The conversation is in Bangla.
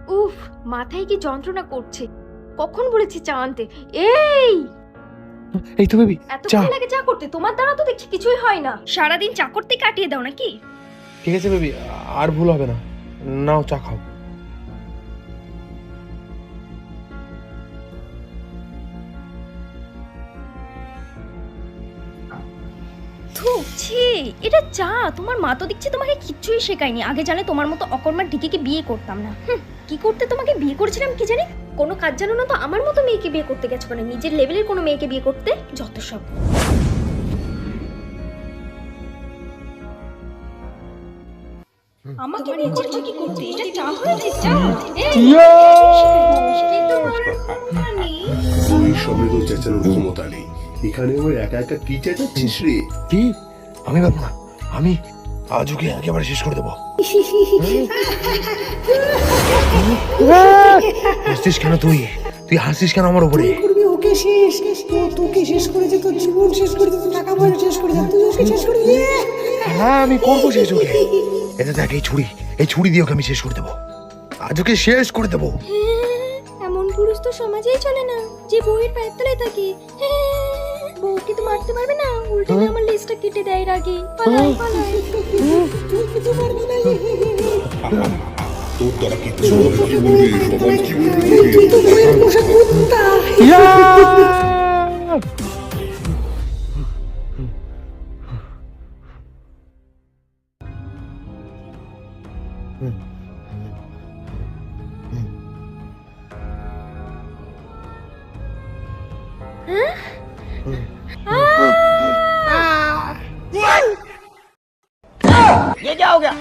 উফ, মাথায় কি যন্ত্রণা করছে। কখন বলেছি চা আনতে? এই এই তো বেবি, চা। এতক্ষণ লাগে চা করতে? তোমার দ্বারা তো দেখছি কিছুই হয় না। সারাদিন চা করতে কাটিয়ে দাও নাকি? ঠিক আছে বেবি, আর ভুল হবে না। নাও চা খাও। ছি, এটা চা? তোমার মা তো দেখছি তোমাকে কিচ্ছুই শেখায়নি। আগে জানে তোমার মতো অকর্মার ঢিকিকে বিয়ে করতাম না। কি করতে তোমাকে বিয়ে করেছিলাম কি জানি? কোনো কাজ জানো না তো আমার মতো মেয়েকে বিয়ে করতে গেছো, মানে নিজের লেভেলের কোনো মেয়েকে বিয়ে করতে। যত সব। আমাকে বিয়ে করছো কি করতে? এটা চা হয়েছে? চা ওই সবে তো চেঁচানোর ক্ষমতা নেই। এখানে ওই একা একা কি চেঁচাচ্ছিস রে? কি? আমি পারবো না। আমি আজ ওকে একেবারে শেষ করে দেবো। হাসছিস কেন তুই? তুই হাসছিস কেন আমার উপরে? করবি ওকে শেষ, ও তোকে শেষ করেছে, তোর জীবন শেষ করে দিতে, টাকা পয়সা শেষ করে দিতে, তুই ওকে শেষ করে দিয়ে। হ্যাঁ, আমি করবো শেষ ওকে। এটা দেখ, এই ছুরি দিয়ে ওকে আমি শেষ করে দেবো। আজ ওকে শেষ করে দেবো। এমন পুরুষ তো সমাজেই চলে না, যে বউয়ের পায়ের তলায় থাকে। বউকে তো মারতে পারবে না, উল্টে আমার লেজটা কেটে দেয় এর আগে। পালাই পালাই। তুই তো পারবি না। তোর দ্বারা কিচ্ছু হবে না। কি বলবি? সমাজ কি বলবি? তুই তো বইয়ের পোষা কুত্তা। ये क्या हो गया?